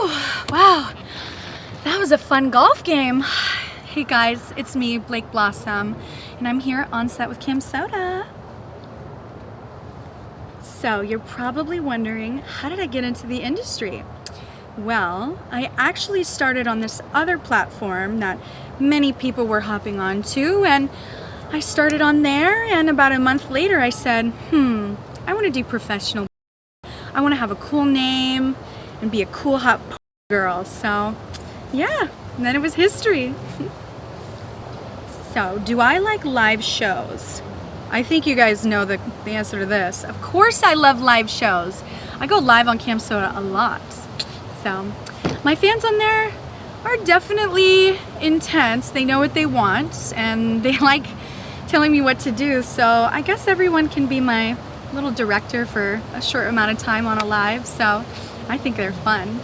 Whew, wow, that was a fun golf game. Hey guys, it's me, Blake Blossom, and I'm here on set with Kim Soda. So you're probably wondering, how did I get into the industry? Well, I actually started on this other platform that many people were hopping on to, and I started on there, and about a month later I said, I want to do professional. I want to have a cool name and be a cool hot girl. So yeah, and then it was history. So, do I like live shows? I think you guys know the answer to this. Of course I love live shows. I go live on Kim Soda a lot. So, my fans on there are definitely intense. They know what they want and they like telling me what to do. So, I guess everyone can be my little director for a short amount of time on a live. So, I think they're fun.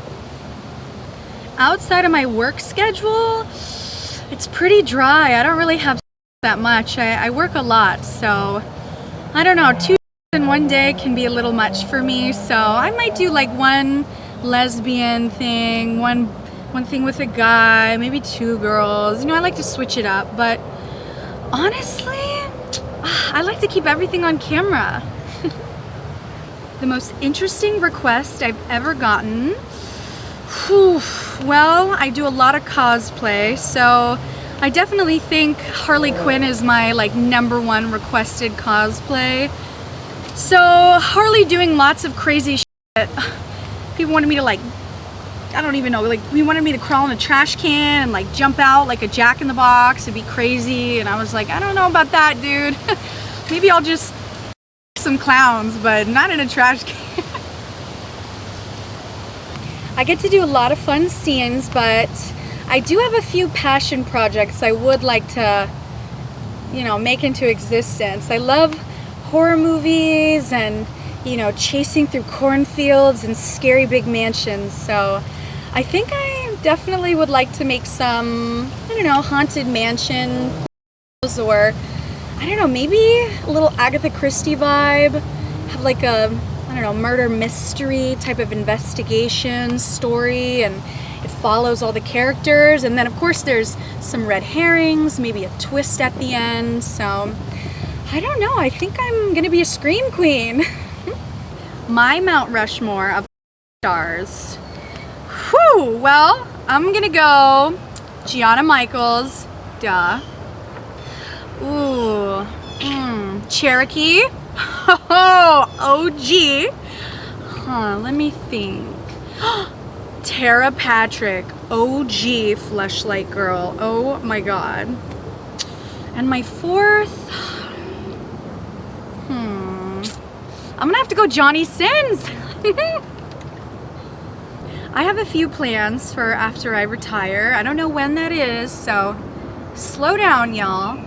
Outside of my work schedule, it's pretty dry. I don't really have that much. I work a lot, so I don't know, 2 in one day can be a little much for me. So I might do like one lesbian thing, one thing with a guy, maybe 2 girls. You know, I like to switch it up, but honestly, I like to keep everything on camera. The most interesting request I've ever gotten. Well, I do a lot of cosplay, so I definitely think Harley Quinn is my #1 requested cosplay. So Harley doing lots of crazy shit. People wanted me to I don't even know, we wanted me to crawl in a trash can and jump out like a Jack in the Box. It'd be crazy, and I was like, I don't know about that, dude. Maybe I'll just some clowns, but not in a trash can. I get to do a lot of fun scenes, but I do have a few passion projects I would like to, make into existence. I love horror movies and, chasing through cornfields and scary big mansions. So I think I definitely would like to make some, haunted mansion, or maybe a little Agatha Christie vibe. Have a murder mystery type of investigation story, and it follows all the characters, and then of course there's some red herrings, maybe a twist at the end. So I don't know, I think I'm gonna be a scream queen. My Mount Rushmore of stars. Whew, well, I'm gonna go Gianna Michaels, duh. Ooh, Cherokee. Oh, OG. Let me think. Tara Patrick, OG Fleshlight Girl. Oh my god. And my 4th, I'm gonna have to go Johnny Sins. I have a few plans for after I retire. I don't know when that is, so slow down, y'all.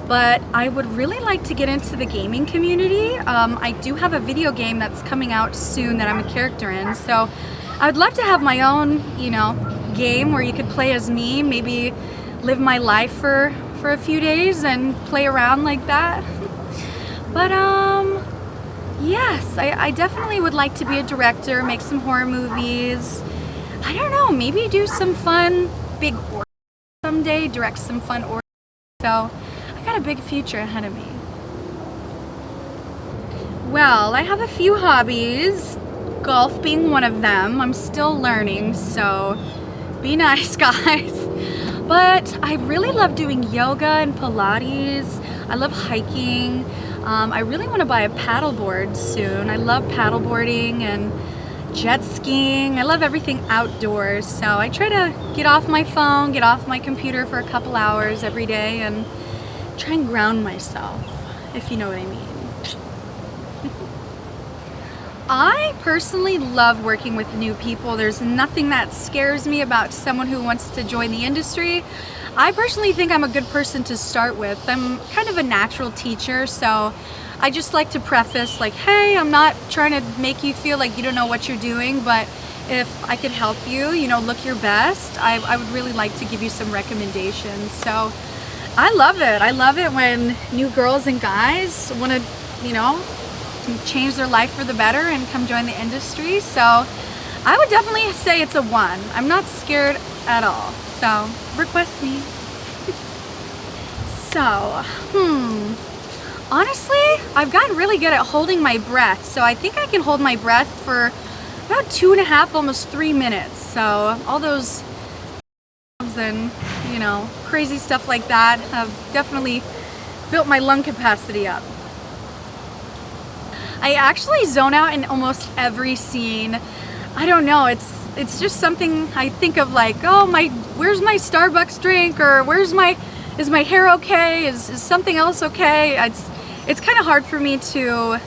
But I would really like to get into the gaming community. I do have a video game that's coming out soon that I'm a character in, so I'd love to have my own, game where you could play as me, maybe live my life for a few days and play around like that. But yes, I definitely would like to be a director, make some horror movies. I don't know, maybe do some fun big horror someday, direct some fun horror. So I got a big future ahead of me. Well, I have a few hobbies, golf being one of them. I'm still learning, so be nice, guys. But I really love doing yoga and Pilates. I love hiking. I really want to buy a paddleboard soon. I love paddleboarding and jet skiing. I love everything outdoors, so I try to get off my phone, get off my computer for a couple hours every day and try and ground myself, if you know what I mean. I personally love working with new people. There's nothing that scares me about someone who wants to join the industry. I personally think I'm a good person to start with. I'm kind of a natural teacher, so I just like to preface hey, I'm not trying to make you feel like you don't know what you're doing, but if I could help you, look your best, I would really like to give you some recommendations. So I love it. I love it when new girls and guys want to, change their life for the better and come join the industry. So I would definitely say it's a 1. I'm not scared at all. So, request me. So, honestly, I've gotten really good at holding my breath. So I think I can hold my breath for about 2.5, almost 3 minutes. So all those and, you know, crazy stuff like that have definitely built my lung capacity up. I actually zone out in almost every scene. I don't know, it's just something I think of, like, oh, where's my Starbucks drink, or is my hair okay, is something else okay? It's kind of hard for me to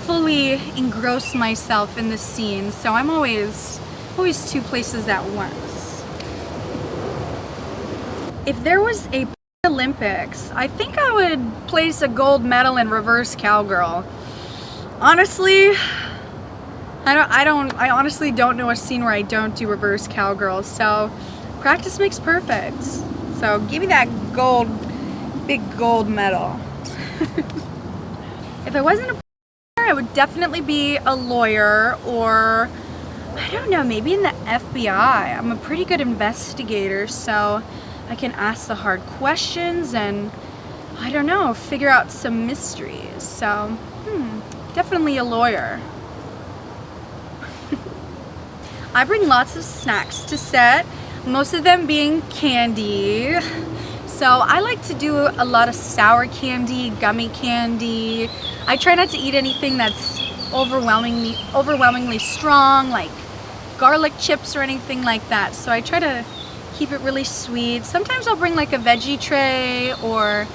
fully engross myself in the scene, so I'm always 2 places at once. If there was a Olympics, I think I would place a gold medal in reverse cowgirl. Honestly, I honestly don't know a scene where I don't do reverse cowgirl, so practice makes perfect. So give me that big gold medal. If I wasn't a I would definitely be a lawyer, or I don't know, maybe in the FBI. I'm a pretty good investigator, so I can ask the hard questions and, I don't know, figure out some mysteries. So, definitely a lawyer. I bring lots of snacks to set, most of them being candy. So I like to do a lot of sour candy, gummy candy. I try not to eat anything that's overwhelmingly strong, like garlic chips or anything like that. So I try to keep it really sweet. Sometimes I'll bring like a veggie tray or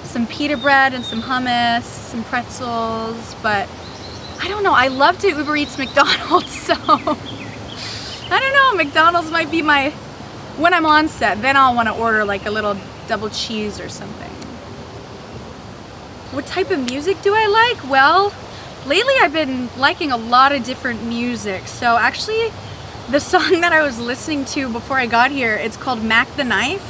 some pita bread and some hummus, some pretzels, but I don't know, I love to Uber Eats McDonald's, so I don't know, McDonald's might be when I'm on set, then I'll want to order like a little double cheese or something. What type of music do I like? Well, lately I've been liking a lot of different music. So actually, the song that I was listening to before I got here, it's called Mac the Knife.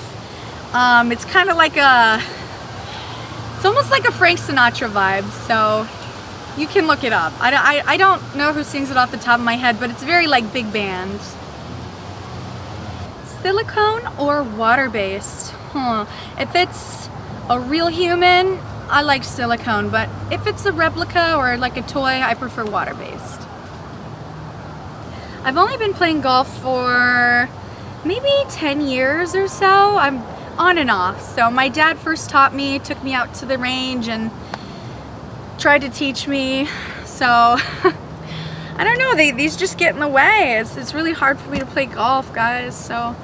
It's kind of like it's almost like a Frank Sinatra vibe, so you can look it up. I don't know who sings it off the top of my head, but it's very like big band. Silicone or water-based? If it's a real human, I like silicone, but if it's a replica or like a toy, I prefer water-based. I've only been playing golf for maybe 10 years or so. I'm on and off. So my dad first taught me, took me out to the range and tried to teach me. So I don't know, these just get in the way. It's really hard for me to play golf, guys. So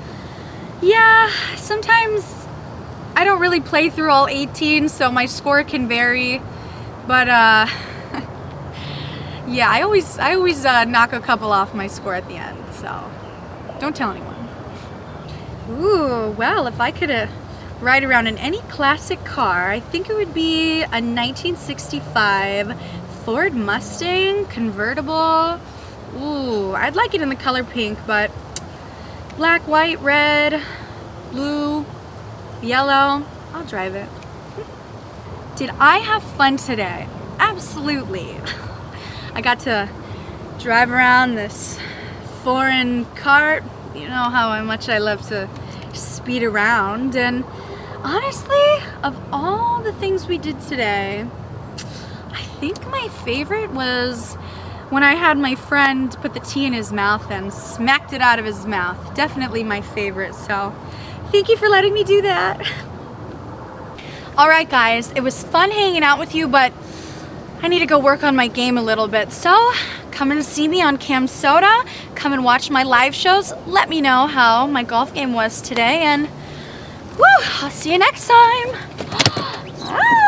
yeah, sometimes I don't really play through all 18, so my score can vary. But yeah, I always knock a couple off my score at the end. So don't tell anyone. Ooh, well, if I could ride around in any classic car, I think it would be a 1965 Ford Mustang convertible. Ooh, I'd like it in the color pink, but black, white, red, blue, yellow, I'll drive it. Did I have fun today? Absolutely. I got to drive around this foreign cart. You know how much I love to speed around, and honestly, of all the things we did today, I think my favorite was when I had my friend put the tea in his mouth and smacked it out of his mouth. Definitely my favorite, so thank you for letting me do that. Alright guys, it was fun hanging out with you, but I need to go work on my game a little bit, so come and see me on Cam Soda, come and watch my live shows, let me know how my golf game was today, and woo, I'll see you next time. Ah.